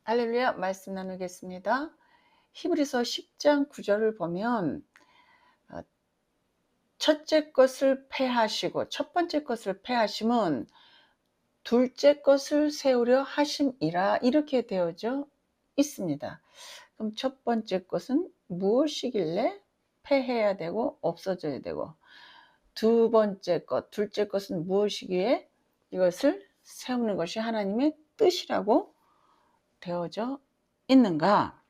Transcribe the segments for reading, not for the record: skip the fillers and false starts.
할렐루야. 말씀 나누겠습니다. 히브리서 10장 9절을 보면 첫째 것을 패하시고, 첫 번째 것을 패하심은 둘째 것을 세우려 하심이라, 이렇게 되어져 있습니다. 그럼 첫 번째 것은 무엇이길래 패해야 되고 없어져야 되고, 두 번째 것, 둘째 것은 무엇이기에 이것을 세우는 것이 하나님의 뜻이라고 되어져 있는가?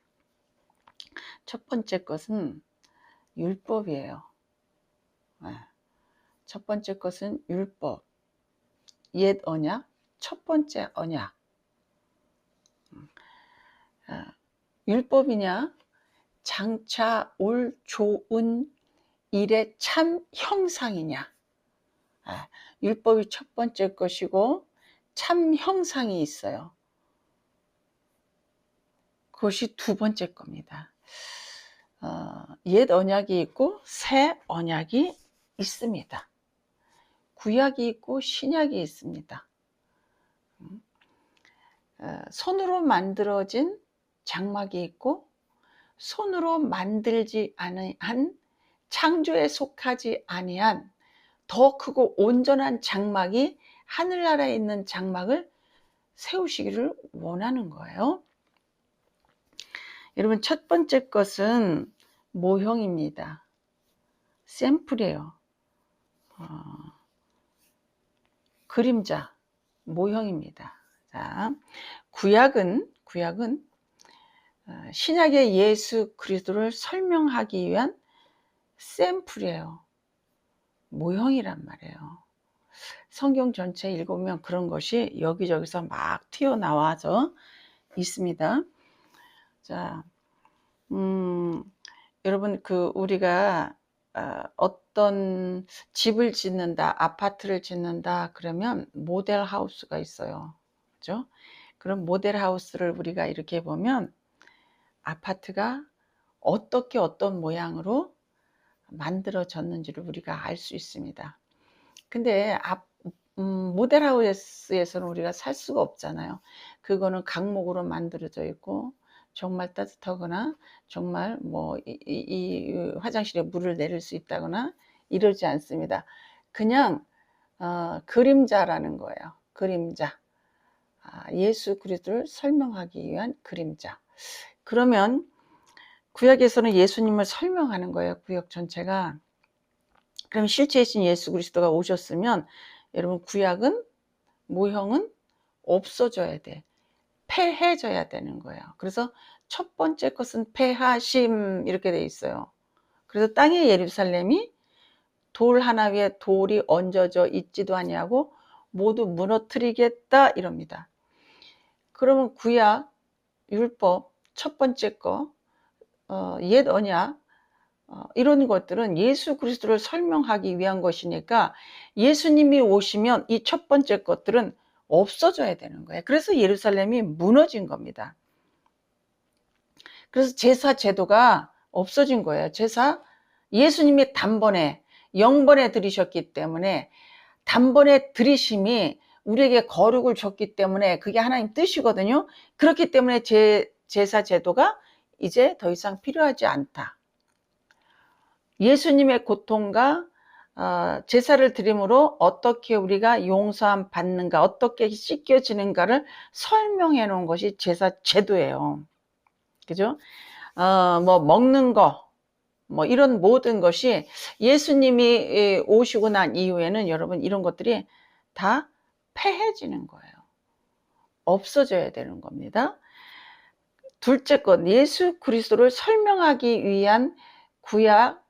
첫 번째 것은 율법이에요. 첫 번째 것은 율법, 옛 언약, 첫 번째 언약. 율법이냐, 장차 올 좋은 일의 참 형상이냐. 율법이 첫 번째 것이고 참 형상이 있어요. 그것이 두 번째 겁니다. 옛 언약이 있고 새 언약이 있습니다. 구약이 있고 신약이 있습니다. 손으로 만들어진 장막이 있고 손으로 만들지 아니한, 창조에 속하지 아니한 더 크고 온전한 장막이, 하늘나라에 있는 장막을 세우시기를 원하는 거예요. 여러분, 첫 번째 것은 모형입니다. 샘플이에요. 그림자, 모형입니다. 자, 구약은 신약의 예수 그리스도를 설명하기 위한 샘플이에요. 모형이란 말이에요. 성경 전체 읽으면 그런 것이 여기저기서 막 튀어나와서 있습니다. 자, 여러분, 우리가 어떤 집을 짓는다, 아파트를 짓는다 그러면 모델 하우스가 있어요. 그죠? 그럼 모델 하우스를 우리가 이렇게 보면 아파트가 어떻게 어떤 모양으로 만들어졌는지를 우리가 알 수 있습니다. 근데 모델 하우스에서는 우리가 살 수가 없잖아요. 그거는 강목으로 만들어져 있고 정말 따뜻하거나 정말 이 화장실에 물을 내릴 수 있다거나 이러지 않습니다. 그냥 그림자라는 거예요. 그림자. 예수 그리스도를 설명하기 위한 그림자. 그러면 구약에서는 예수님을 설명하는 거예요. 구약 전체가. 그럼 실체이신 예수 그리스도가 오셨으면 여러분, 구약은, 모형은 없어져야 돼. 패해져야 되는 거예요. 그래서 첫 번째 것은 패하심, 이렇게 돼 있어요. 그래서 땅의 예루살렘이 돌 하나 위에 돌이 얹어져 있지도 아니하고 모두 무너뜨리겠다, 이럽니다. 그러면 구약, 율법, 첫 번째 거, 옛 언약, 이런 것들은 예수 그리스도를 설명하기 위한 것이니까 예수님이 오시면 이 첫 번째 것들은 없어져야 되는 거예요. 그래서 예루살렘이 무너진 겁니다. 그래서 제사 제도가 없어진 거예요. 제사, 예수님이 단번에, 영번에 드리셨기 때문에, 단번에 드리심이 우리에게 거룩을 줬기 때문에 그게 하나님 뜻이거든요. 그렇기 때문에 제사 제도가 이제 더 이상 필요하지 않다. 예수님의 고통과 제사를 드림으로 어떻게 우리가 용서함 받는가, 어떻게 씻겨지는가를 설명해 놓은 것이 제사 제도예요. 그죠? 먹는 거, 이런 모든 것이 예수님이 오시고 난 이후에는 여러분, 이런 것들이 다 패해지는 거예요. 없어져야 되는 겁니다. 둘째 것, 예수 그리스도를 설명하기 위한 구약,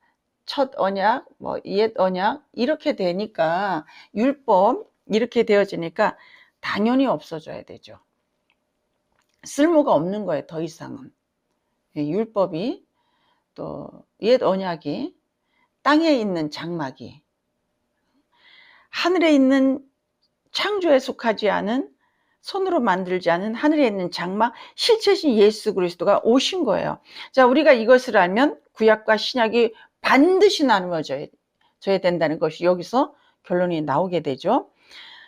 첫 언약, 옛 언약, 이렇게 되니까, 율법 이렇게 되어지니까 당연히 없어져야 되죠. 쓸모가 없는 거예요, 더 이상은. 율법이, 또 옛 언약이, 땅에 있는 장막이, 하늘에 있는, 창조에 속하지 않은, 손으로 만들지 않은 하늘에 있는 장막, 실체신 예수 그리스도가 오신 거예요. 자, 우리가 이것을 알면 구약과 신약이 반드시 나누어져야 된다는 것이 여기서 결론이 나오게 되죠.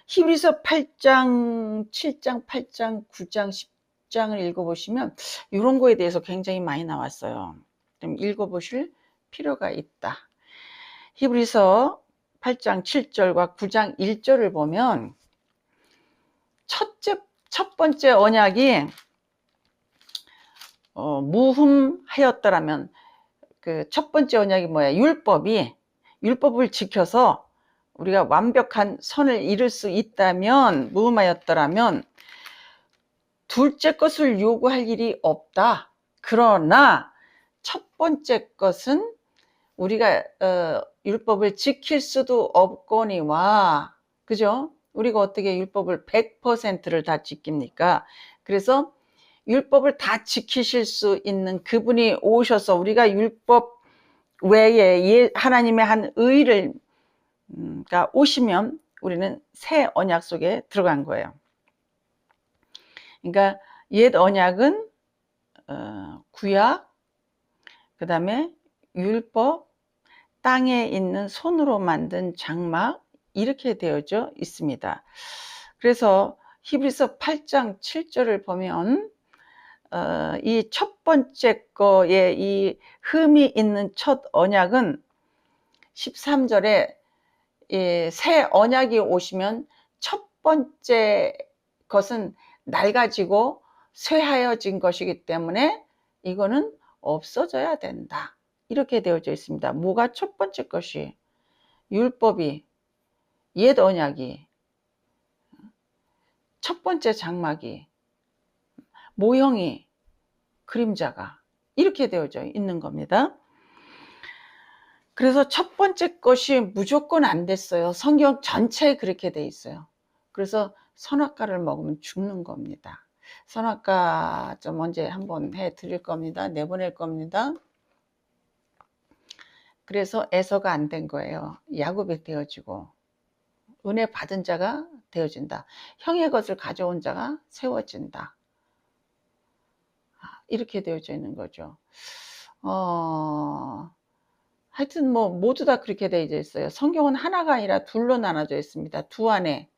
히브리서 8장, 7장, 8장, 9장, 6장을 읽어보시면 이런 거에 대해서 굉장히 많이 나왔어요. 좀 읽어보실 필요가 있다. 히브리서 8장 7절과 9장 1절을 보면 첫 번째 언약이 무흠하였더라면, 그 첫 번째 언약이 뭐야? 율법을 지켜서 우리가 완벽한 선을 이룰 수 있다면, 무흠하였더라면 둘째 것을 요구할 일이 없다. 그러나 첫 번째 것은 우리가 율법을 지킬 수도 없거니와, 그죠? 우리가 어떻게 율법을 100%를 다 지킵니까? 그래서 율법을 다 지키실 수 있는 그분이 오셔서 우리가 율법 외에 하나님의 한 의를 오시면 우리는 새 언약 속에 들어간 거예요. 그러니까 옛 언약은 구약, 그 다음에 율법, 땅에 있는 손으로 만든 장막, 이렇게 되어져 있습니다. 그래서 히브리서 8장 7절을 보면 이 첫 번째 거에 이 흠이 있는 첫 언약은 13절에 새 언약이 오시면 첫 번째 것은 낡아지고 쇠하여진 것이기 때문에 이거는 없어져야 된다. 이렇게 되어져 있습니다. 뭐가 첫 번째 것이? 율법이, 옛 언약이, 첫 번째 장막이, 모형이, 그림자가 이렇게 되어져 있는 겁니다. 그래서 첫 번째 것이 무조건 안 됐어요. 성경 전체에 그렇게 돼 있어요. 그래서 선악과를 먹으면 죽는 겁니다. 선악과 좀 언제 한번 해 드릴 겁니다. 내보낼 겁니다. 그래서 에서가 안 된 거예요. 야곱이 되어지고 은혜 받은 자가 되어진다. 형의 것을 가져온 자가 세워진다. 이렇게 되어져 있는 거죠. 하여튼 뭐 모두 다 그렇게 되어져 있어요. 성경은 하나가 아니라 둘로 나눠져 있습니다. 두 아내,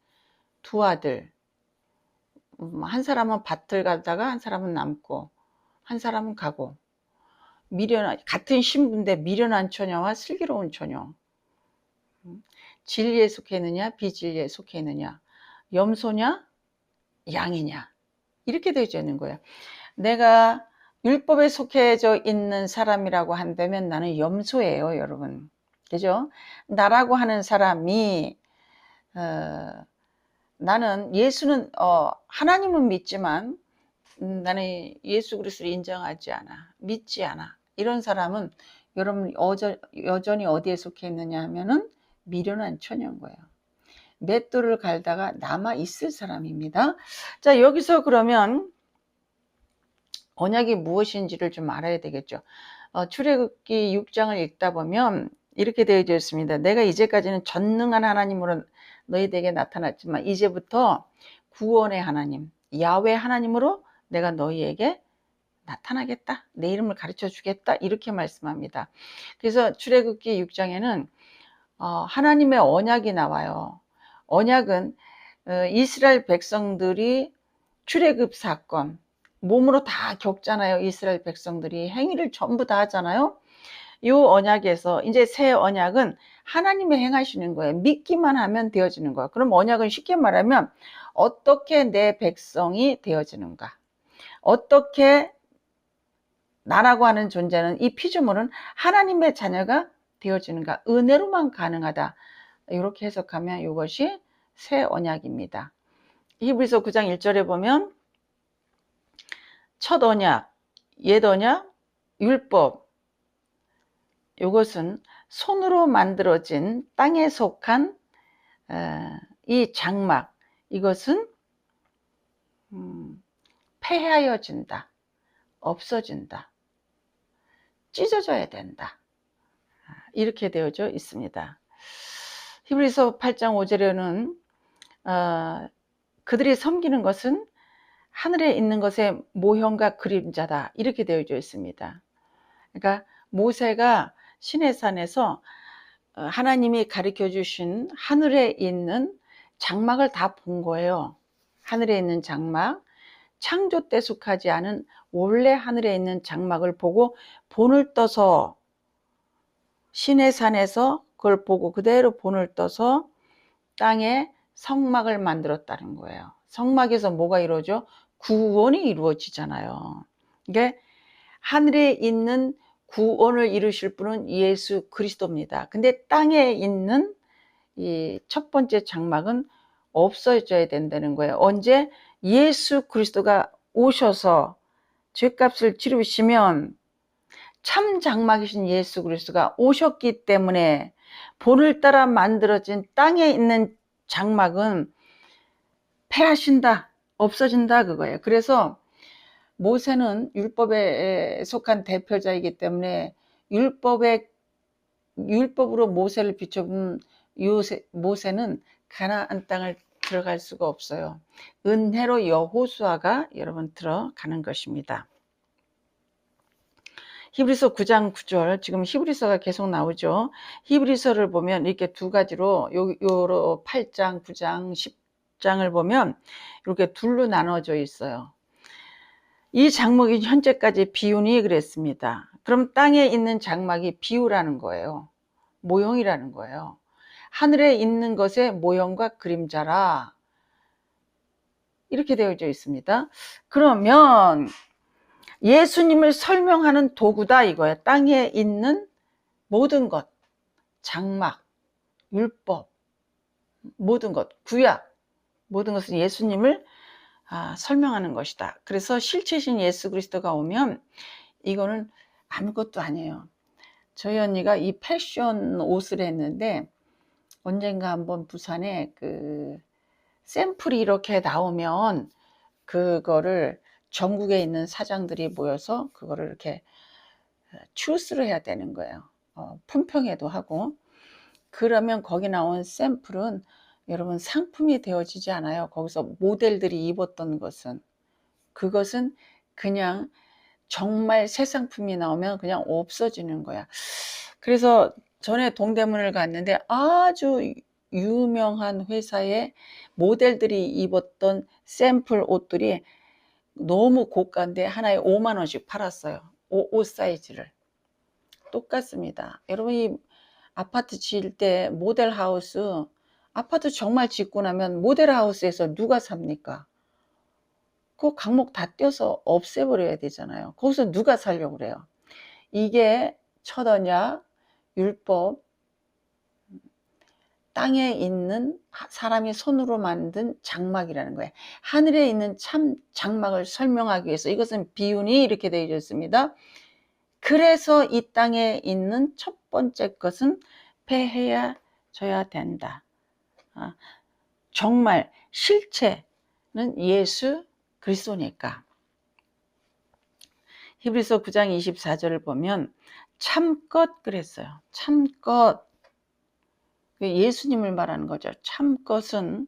두 아들. 한 사람은 밭을 가다가 한 사람은 남고 한 사람은 가고, 같은 신부인데 미련한 처녀와 슬기로운 처녀, 진리에 속했느냐 비진리에 속했느냐, 염소냐 양이냐, 이렇게 되어져 있는 거예요. 내가 율법에 속해져 있는 사람이라고 한다면 나는 염소예요, 여러분. 그죠? 나라고 하는 사람이 나는 예수는 하나님은 믿지만 나는 예수 그리스도를 인정하지 않아, 믿지 않아. 이런 사람은 여러분 여전히 어디에 속해 있느냐 하면은 미련한 처녀인 거예요. 맷돌을 갈다가 남아 있을 사람입니다. 자, 여기서 그러면 언약이 무엇인지를 좀 알아야 되겠죠. 출애굽기 6장을 읽다 보면 이렇게 되어 있습니다. 내가 이제까지는 전능한 하나님으로 너희에게 나타났지만 이제부터 구원의 하나님, 야훼 하나님으로 내가 너희에게 나타나겠다. 내 이름을 가르쳐 주겠다. 이렇게 말씀합니다. 그래서 출애굽기 6장에는 하나님의 언약이 나와요. 언약은 이스라엘 백성들이 출애굽 사건, 몸으로 다 겪잖아요. 이스라엘 백성들이 행위를 전부 다 하잖아요. 이 언약에서 이제 새 언약은 하나님이 행하시는 거예요. 믿기만 하면 되어지는 거예요. 그럼 언약은 쉽게 말하면 어떻게 내 백성이 되어지는가, 어떻게 나라고 하는 존재는, 이 피조물은 하나님의 자녀가 되어지는가, 은혜로만 가능하다. 이렇게 해석하면 이것이 새 언약입니다. 히브리서 9장 1절에 보면 첫 언약, 옛 언약, 율법, 이것은 손으로 만들어진 땅에 속한 이 장막, 이것은 폐하여진다, 없어진다, 찢어져야 된다. 이렇게 되어져 있습니다. 히브리서 8장 5절에는 그들이 섬기는 것은 하늘에 있는 것의 모형과 그림자다. 이렇게 되어져 있습니다. 그러니까 모세가 시내산에서 하나님이 가르쳐 주신 하늘에 있는 장막을 다 본 거예요. 하늘에 있는 장막, 창조 때 속하지 않은 원래 하늘에 있는 장막을 보고 본을 떠서 신의 산에서 그걸 보고 그대로 본을 떠서 땅에 성막을 만들었다는 거예요. 성막에서 뭐가 이루어져? 구원이 이루어지잖아요. 이게 하늘에 있는 구원을 이루실 분은 예수 그리스도입니다. 근데 땅에 있는 이 첫 번째 장막은 없어져야 된다는 거예요. 언제? 예수 그리스도가 오셔서 죄값을 치르시면 참 장막이신 예수 그리스도가 오셨기 때문에 본을 따라 만들어진 땅에 있는 장막은 패하신다, 없어진다 그거예요. 그래서 모세는 율법에 속한 대표자이기 때문에 율법으로 모세를 비춰본 모세는 가나안 땅을 들어갈 수가 없어요. 은혜로 여호수아가 여러분 들어가는 것입니다. 히브리서 9장 9절, 지금 히브리서가 계속 나오죠. 히브리서를 보면 이렇게 두 가지로 요로 8장, 9장, 10장을 보면 이렇게 둘로 나눠져 있어요. 이 장막이 현재까지 비유니 그랬습니다. 그럼 땅에 있는 장막이 비유라는 거예요. 모형이라는 거예요. 하늘에 있는 것의 모형과 그림자라 이렇게 되어져 있습니다. 그러면 예수님을 설명하는 도구다 이거예요. 땅에 있는 모든 것, 장막, 율법, 모든 것, 구약, 모든 것은 예수님을 설명하는 것이다. 그래서 실체신 예수 그리스도가 오면 이거는 아무것도 아니에요. 저희 언니가 이 패션 옷을 했는데 언젠가 한번 부산에 그 샘플이 이렇게 나오면 그거를 전국에 있는 사장들이 모여서 그거를 이렇게 추스를 해야 되는 거예요. 품평회도 하고. 그러면 거기 나온 샘플은 여러분 상품이 되어지지 않아요. 거기서 모델들이 입었던 것은. 그것은 그냥 정말 새 상품이 나오면 그냥 없어지는 거야. 그래서 전에 동대문을 갔는데 아주 유명한 회사의 모델들이 입었던 샘플 옷들이 너무 고가인데 하나에 5만 원씩 팔았어요. 옷 사이즈를. 똑같습니다. 여러분 이 아파트 지을 때 모델하우스, 아파트 정말 짓고 나면 모델하우스에서 누가 삽니까? 그 강목 다 떼어서 없애버려야 되잖아요. 거기서 누가 살려고 그래요? 이게 첫 언약, 율법, 땅에 있는 사람이 손으로 만든 장막이라는 거예요. 하늘에 있는 참 장막을 설명하기 위해서 이것은 비유니 이렇게 되어 있습니다. 그래서 이 땅에 있는 첫 번째 것은 패해져야 된다. 정말 실체는 예수 그리스도니까. 히브리서 9장 24절을 보면 참껏 그랬어요. 참껏. 예수님을 말하는 거죠. 참것은,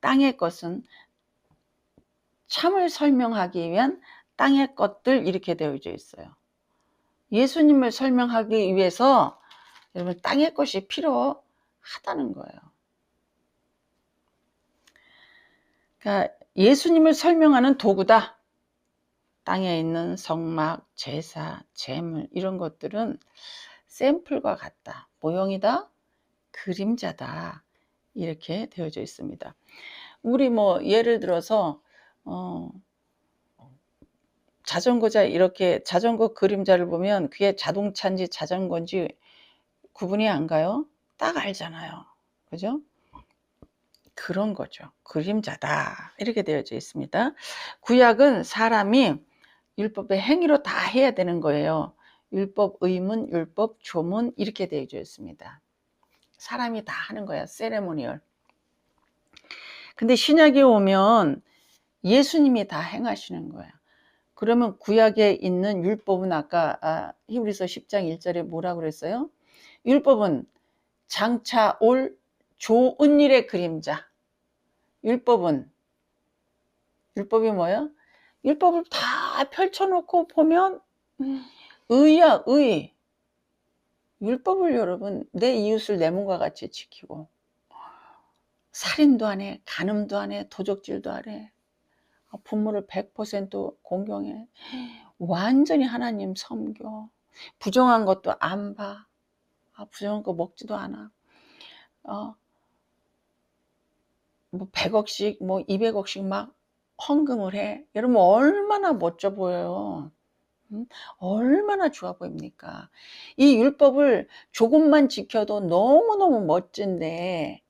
땅의 것은 참을 설명하기 위한 땅의 것들 이렇게 되어져 있어요. 예수님을 설명하기 위해서 여러분 땅의 것이 필요하다는 거예요. 그러니까 예수님을 설명하는 도구다. 땅에 있는 성막, 제사, 제물 이런 것들은 샘플과 같다. 모형이다. 그림자다. 이렇게 되어져 있습니다. 우리 뭐 예를 들어서 자전거자 이렇게 자전거 그림자를 보면 그게 자동차인지 자전거인지 구분이 안 가요? 딱 알잖아요. 그죠? 그런 거죠. 그림자다. 이렇게 되어져 있습니다. 구약은 사람이 율법의 행위로 다 해야 되는 거예요. 율법 의문, 율법 조문 이렇게 되어져 있습니다. 사람이 다 하는 거야. 세레모니얼. 근데 신약에 오면 예수님이 다 행하시는 거야. 그러면 구약에 있는 율법은 아까 히브리서 10장 1절에 뭐라고 그랬어요? 율법은 장차 올 좋은 일의 그림자. 율법이 뭐예요? 율법을 다 펼쳐놓고 보면 의야, 의. 율법을 여러분 내 이웃을 내 몸과 같이 지키고 살인도 안 해, 간음도 안 해, 도적질도 안 해. 부모를 100% 공경해. 완전히 하나님 섬겨. 부정한 것도 안 봐. 부정한 거 먹지도 않아. 뭐 100억씩, 뭐 200억씩 막 헌금을 해. 여러분, 얼마나 멋져 보여요. 얼마나 좋아 보입니까? 이 율법을 조금만 지켜도 너무너무 멋진데,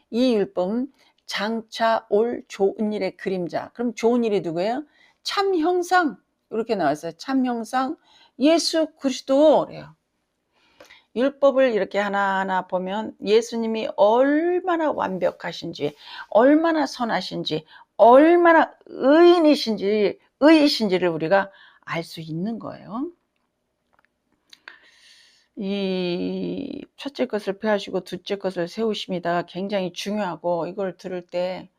이 율법은 장차 올 좋은 일의 그림자. 그럼 좋은 일이 누구예요? 참 형상. 이렇게 나왔어요. 참 형상 예수 그리스도. 그래요. 율법을 이렇게 하나하나 보면 예수님이 얼마나 완벽하신지, 얼마나 선하신지, 얼마나 의이신지를 우리가 알 수 있는 거예요. 이 첫째 것을 폐하시고 둘째 것을 세우심이다. 굉장히 중요하고, 이걸 들을 때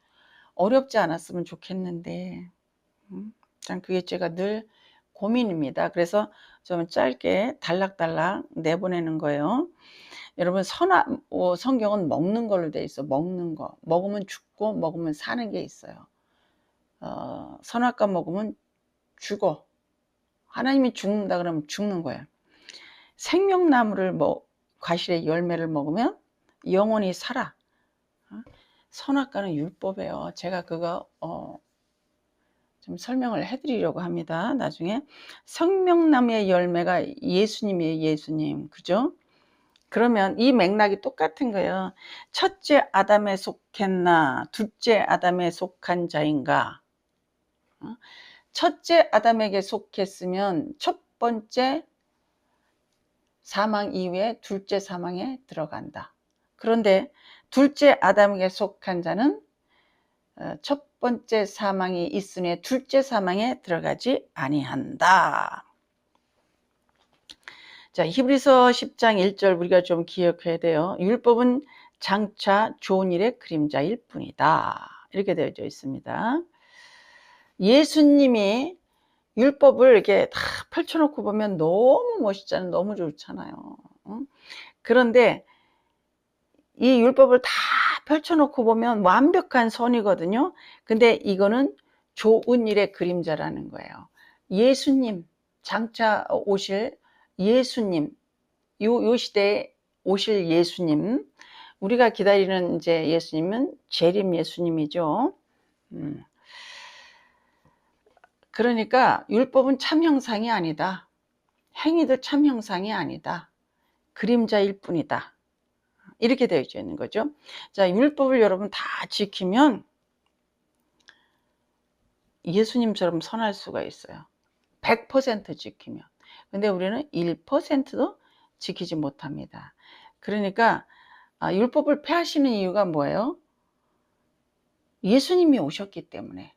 어렵지 않았으면 좋겠는데, 참 그게 제가 늘 고민입니다. 그래서 좀 짧게 달락달락 내보내는 거예요. 여러분, 성경은 먹는 걸로 돼 있어. 먹는 거. 먹으면 죽고 먹으면 사는 게 있어요. 선악과 먹으면 죽어. 하나님이 죽는다 그러면 죽는 거예요. 생명나무를 과실의 열매를 먹으면 영원히 살아. 선악과는 율법이에요. 제가 그거 좀 설명을 해드리려고 합니다. 나중에. 생명나무의 열매가 예수님이에요. 예수님. 그죠? 그러면 이 맥락이 똑같은 거예요. 첫째 아담에 속했나 둘째 아담에 속한 자인가? 첫째 아담에게 속했으면 첫 번째 사망 이후에 둘째 사망에 들어간다. 그런데 둘째 아담에게 속한 자는 첫 번째 사망이 있으니 둘째 사망에 들어가지 아니한다. 자, 히브리서 10장 1절 우리가 좀 기억해야 돼요. 율법은 장차 좋은 일의 그림자일 뿐이다. 이렇게 되어져 있습니다. 예수님이 율법을 이렇게 다 펼쳐놓고 보면 너무 멋있잖아요. 너무 좋잖아요. 그런데 이 율법을 다 펼쳐놓고 보면 완벽한 선이거든요. 근데 이거는 좋은 일의 그림자라는 거예요. 예수님, 장차 오실 예수님, 요 시대에 오실 예수님, 우리가 기다리는 이제 예수님은 재림 예수님이죠. 그러니까 율법은 참 형상이 아니다. 행위도 참 형상이 아니다. 그림자일 뿐이다. 이렇게 되어 있는 거죠. 자, 율법을 여러분 다 지키면 예수님처럼 선할 수가 있어요. 100% 지키면. 근데 우리는 1%도 지키지 못합니다. 그러니까 율법을 폐하시는 이유가 뭐예요? 예수님이 오셨기 때문에.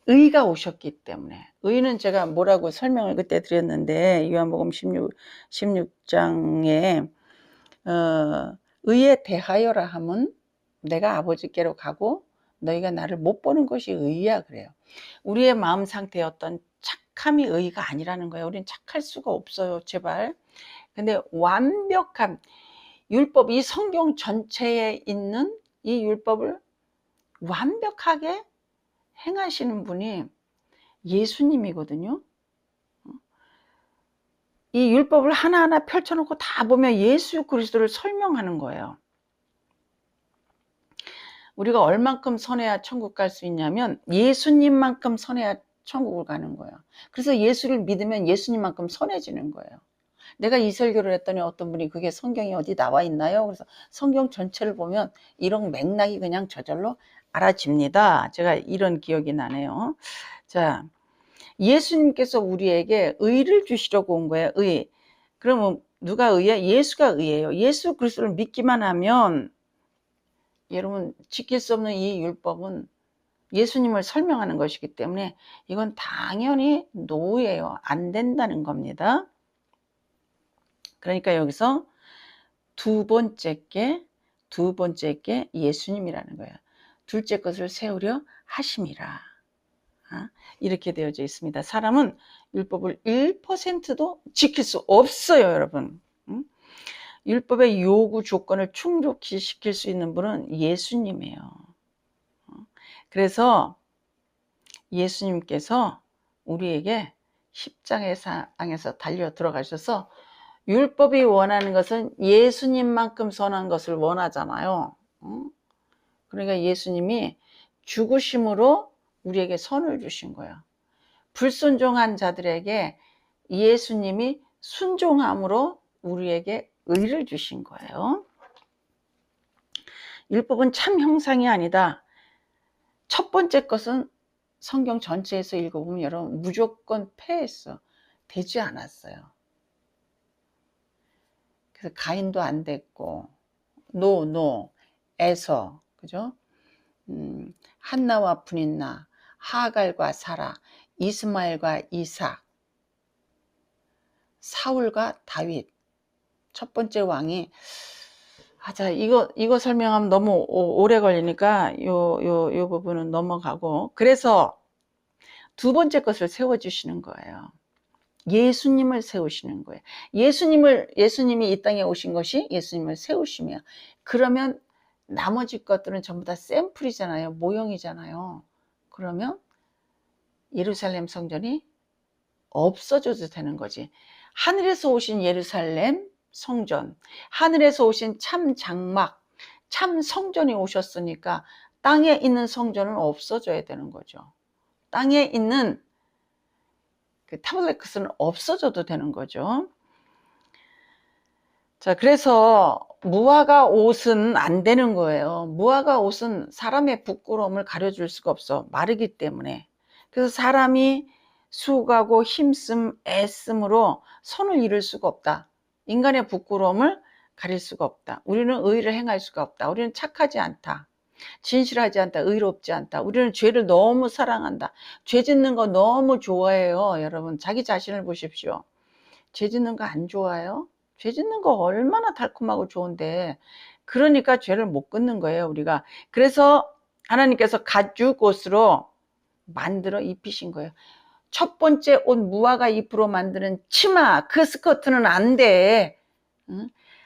의가 오셨기 때문에. 의는 제가 뭐라고 설명을 그때 드렸는데, 요한복음 16장에 의에 대하여라 하면 내가 아버지께로 가고 너희가 나를 못 보는 것이 의야 그래요. 우리의 마음 상태의 어떤 착함이 의가 아니라는 거예요. 우리는 착할 수가 없어요. 제발. 근데 완벽한 율법, 이 성경 전체에 있는 이 율법을 완벽하게 행하시는 분이 예수님이거든요. 이 율법을 하나하나 펼쳐놓고 다 보면 예수 그리스도를 설명하는 거예요. 우리가 얼만큼 선해야 천국 갈 수 있냐면 예수님만큼 선해야 천국을 가는 거예요. 그래서 예수를 믿으면 예수님만큼 선해지는 거예요. 내가 이 설교를 했더니 어떤 분이 그게 성경이 어디 나와 있나요? 그래서 성경 전체를 보면 이런 맥락이 그냥 저절로 알아집니다. 제가 이런 기억이 나네요. 자, 예수님께서 우리에게 의를 주시려고 온 거예요. 의. 그러면 누가 의야? 예수가 의예요. 예수 그리스도를 믿기만 하면 여러분 지킬 수 없는 이 율법은 예수님을 설명하는 것이기 때문에 이건 당연히 노예예요. 안 된다는 겁니다. 그러니까 여기서 두 번째 게 예수님이라는 거예요. 둘째 것을 세우려 하심이라. 이렇게 되어져 있습니다. 사람은 율법을 1%도 지킬 수 없어요, 여러분. 율법의 요구 조건을 충족히 시킬 수 있는 분은 예수님이에요. 그래서 예수님께서 우리에게 십자가에서 달려 들어가셔서 율법이 원하는 것은 예수님만큼 선한 것을 원하잖아요. 그러니까 예수님이 죽으심으로 우리에게 선을 주신 거예요. 불순종한 자들에게 예수님이 순종함으로 우리에게 의를 주신 거예요. 율법은 참 형상이 아니다. 첫 번째 것은 성경 전체에서 읽어보면 여러분 무조건 패했어. 되지 않았어요. 그래서 가인도 안 됐고 에서 그죠? 한나와 브닌나, 하갈과 사라, 이스마엘과 이삭, 사울과 다윗. 첫 번째 왕이 자, 이거 설명하면 너무 오래 걸리니까 요 부분은 넘어가고, 그래서 두 번째 것을 세워주시는 거예요. 예수님을 세우시는 거예요. 예수님이 이 땅에 오신 것이 예수님을 세우시며, 그러면 나머지 것들은 전부 다 샘플이잖아요. 모형이잖아요. 그러면 예루살렘 성전이 없어져도 되는 거지. 하늘에서 오신 예루살렘 성전, 하늘에서 오신 참 장막, 참 성전이 오셨으니까 땅에 있는 성전은 없어져야 되는 거죠. 땅에 있는 그 타블레크스는 없어져도 되는 거죠. 자, 그래서 무화과 옷은 안 되는 거예요. 무화과 옷은 사람의 부끄러움을 가려줄 수가 없어. 마르기 때문에. 그래서 사람이 수고하고 힘씀, 애씀으로 선을 이룰 수가 없다. 인간의 부끄러움을 가릴 수가 없다. 우리는 의를 행할 수가 없다. 우리는 착하지 않다. 진실하지 않다. 의롭지 않다. 우리는 죄를 너무 사랑한다. 죄 짓는 거 너무 좋아해요. 여러분, 자기 자신을 보십시오. 죄 짓는 거 안 좋아요? 죄 짓는 거 얼마나 달콤하고 좋은데, 그러니까 죄를 못 끊는 거예요, 우리가. 그래서 하나님께서 가죽옷으로 만들어 입히신 거예요. 첫 번째 옷, 무화과 잎으로 만드는 치마, 그 스커트는 안 돼.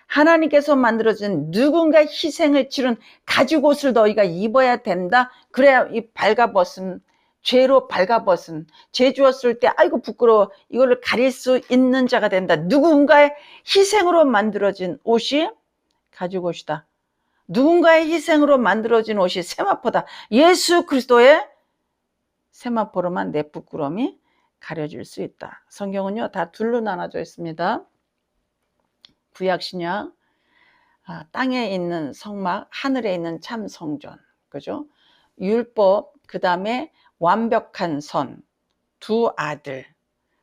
하나님께서 만들어진 누군가 희생을 치른 가죽옷을 너희가 입어야 된다. 그래야 이 발가벗은, 죄로 발가벗은, 죄 주었을 때 아이고 부끄러워, 이거를 가릴 수 있는 자가 된다. 누군가의 희생으로 만들어진 옷이 가죽옷이다. 누군가의 희생으로 만들어진 옷이 세마포다. 예수 그리스도의 세마포로만 내 부끄러움이 가려질 수 있다. 성경은요 다 둘로 나눠져 있습니다. 구약 신약, 땅에 있는 성막, 하늘에 있는 참 성전, 그죠? 율법, 그 다음에 완벽한 선, 두 아들.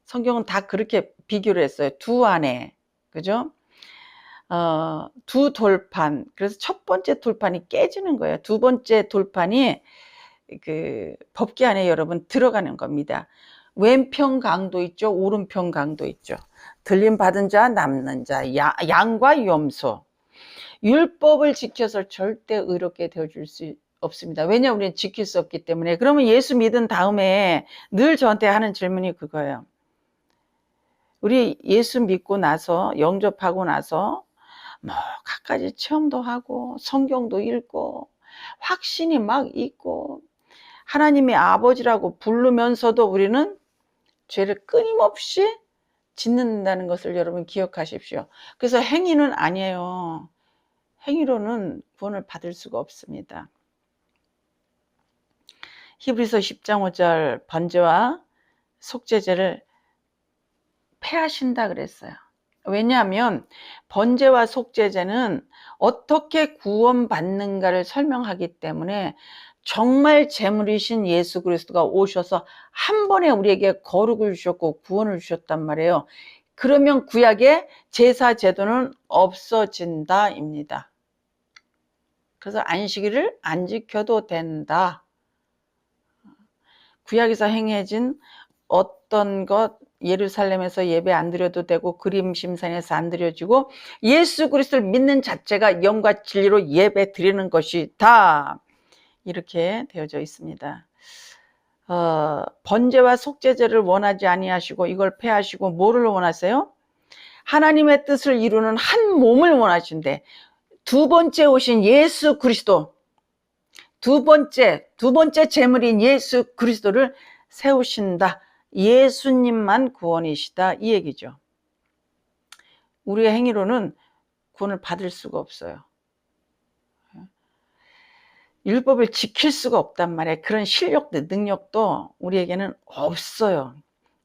성경은 다 그렇게 비교를 했어요. 두 아내, 그죠? 두 돌판. 그래서 첫 번째 돌판이 깨지는 거예요. 두 번째 돌판이 그 법궤 안에 여러분 들어가는 겁니다. 왼편 강도 있죠, 오른편 강도 있죠. 들림 받은 자, 남는 자, 양과 염소. 율법을 지켜서 절대 의롭게 되어줄 수 없습니다. 왜냐, 우리는 지킬 수 없기 때문에. 그러면 예수 믿은 다음에 늘 저한테 하는 질문이 그거예요. 우리 예수 믿고 나서, 영접하고 나서 뭐 갖가지 체험도 하고 성경도 읽고 확신이 막 있고 하나님의 아버지라고 부르면서도 우리는 죄를 끊임없이 짓는다는 것을 여러분 기억하십시오. 그래서 행위는 아니에요. 행위로는 구원을 받을 수가 없습니다. 히브리서 10장 5절, 번제와 속죄제를 폐하신다 그랬어요. 왜냐하면 번제와 속죄제는 어떻게 구원받는가를 설명하기 때문에 정말 제물이신 예수 그리스도가 오셔서 한 번에 우리에게 거룩을 주셨고 구원을 주셨단 말이에요. 그러면 구약의 제사 제도는 없어진다입니다. 그래서 안식일을 안 지켜도 된다. 구약에서 행해진 어떤 것, 예루살렘에서 예배 안 드려도 되고 그림 심산에서 안 드려지고 예수 그리스도를 믿는 자체가 영과 진리로 예배 드리는 것이다. 이렇게 되어져 있습니다. 번제와 속죄제를 원하지 아니하시고 이걸 폐하시고 뭐를 원하세요? 하나님의 뜻을 이루는 한 몸을 원하신대. 두 번째 오신 예수 그리스도, 두 번째 제물인 예수 그리스도를 세우신다. 예수님만 구원이시다. 이 얘기죠. 우리의 행위로는 구원을 받을 수가 없어요. 율법을 지킬 수가 없단 말이에요. 그런 실력도 능력도 우리에게는 없어요.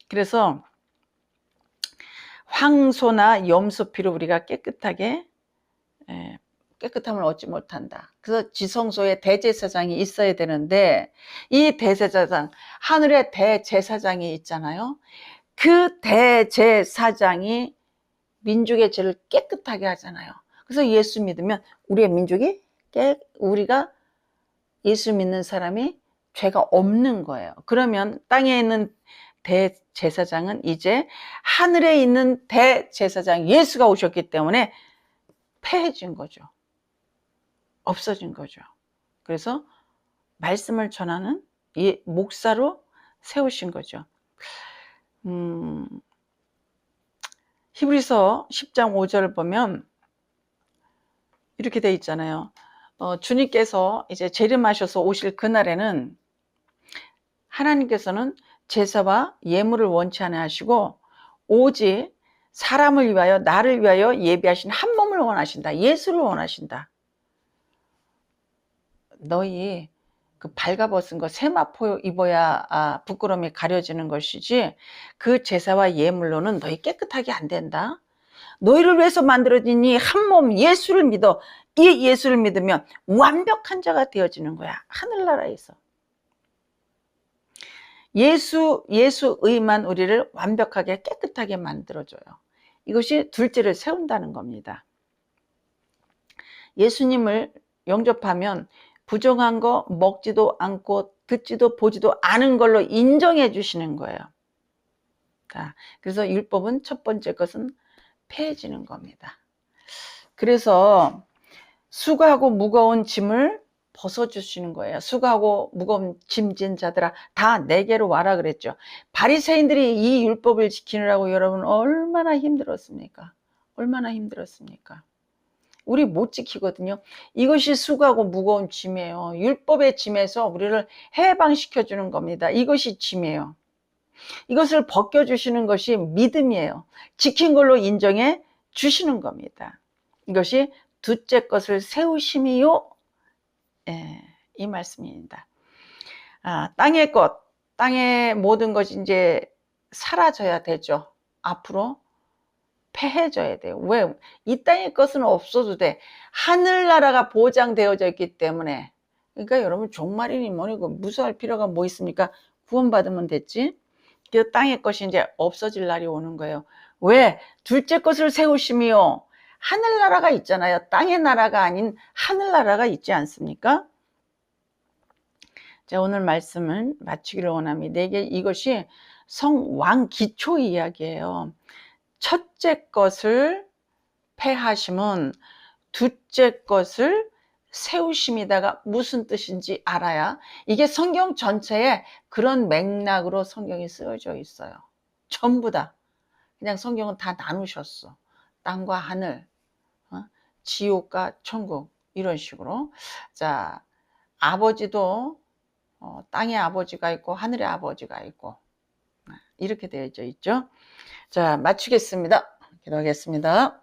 그래서 황소나 염소 피로 우리가 깨끗함을 얻지 못한다. 그래서 지성소에 대제사장이 있어야 되는데, 이 대제사장, 하늘의 대제사장이 있잖아요. 그 대제사장이 민족의 죄를 깨끗하게 하잖아요. 그래서 예수 믿으면 우리의 민족이 우리가 예수 믿는 사람이 죄가 없는 거예요. 그러면 땅에 있는 대제사장은 이제 하늘에 있는 대제사장 예수가 오셨기 때문에 폐해진 거죠. 없어진 거죠. 그래서 말씀을 전하는 목사로 세우신 거죠. 히브리서 10장 5절을 보면 이렇게 돼 있잖아요. 주님께서 이제 재림하셔서 오실 그날에는 하나님께서는 제사와 예물을 원치 않아 하시고 오직 사람을 위하여, 나를 위하여 예비하신 한 몸을 원하신다. 예수를 원하신다. 너희 그 발가벗은 거 세마포 입어야 부끄러움이 가려지는 것이지 그 제사와 예물로는 너희 깨끗하게 안 된다. 너희를 위해서 만들어진 이 한 몸 예수를 믿어. 이 예수를 믿으면 완벽한 자가 되어지는 거야. 하늘나라에서. 예수의만 우리를 완벽하게 깨끗하게 만들어줘요. 이것이 둘째를 세운다는 겁니다. 예수님을 영접하면 부정한 거 먹지도 않고 듣지도 보지도 않은 걸로 인정해 주시는 거예요. 자, 그래서 율법은 첫 번째 것은 폐해지는 겁니다. 그래서 수고하고 무거운 짐을 벗어주시는 거예요. 수고하고 무거운 짐진 자들아 다 내게로 와라 그랬죠. 바리새인들이 이 율법을 지키느라고 여러분 얼마나 힘들었습니까? 얼마나 힘들었습니까? 우리 못 지키거든요. 이것이 수고하고 무거운 짐이에요. 율법의 짐에서 우리를 해방시켜 주는 겁니다. 이것이 짐이에요. 이것을 벗겨주시는 것이 믿음이에요. 지킨 걸로 인정해 주시는 겁니다. 이것이 둘째 것을 세우심이요. 이 말씀입니다. 땅의 것, 땅의 모든 것이 이제 사라져야 되죠. 앞으로 폐해져야 돼요. 왜? 이 땅의 것은 없어도 돼. 하늘나라가 보장되어져 있기 때문에. 그러니까 여러분 종말이니 뭐니 무서워할 필요가 뭐 있습니까? 구원받으면 됐지. 그래서 땅의 것이 이제 없어질 날이 오는 거예요. 왜? 둘째 것을 세우심이요. 하늘나라가 있잖아요. 땅의 나라가 아닌 하늘나라가 있지 않습니까? 자, 오늘 말씀을 마치기를 원합니다. 이것이 성왕 기초 이야기예요. 첫째 것을 폐하심은 둘째 것을 세우심이다가 무슨 뜻인지 알아야 이게 성경 전체에 그런 맥락으로 성경이 쓰여져 있어요. 전부 다. 그냥 성경은 다 나누셨어. 땅과 하늘, 지옥과 천국 이런 식으로. 자, 아버지도 땅의 아버지가 있고 하늘의 아버지가 있고 이렇게 되어져 있죠. 자, 마치겠습니다. 기도하겠습니다.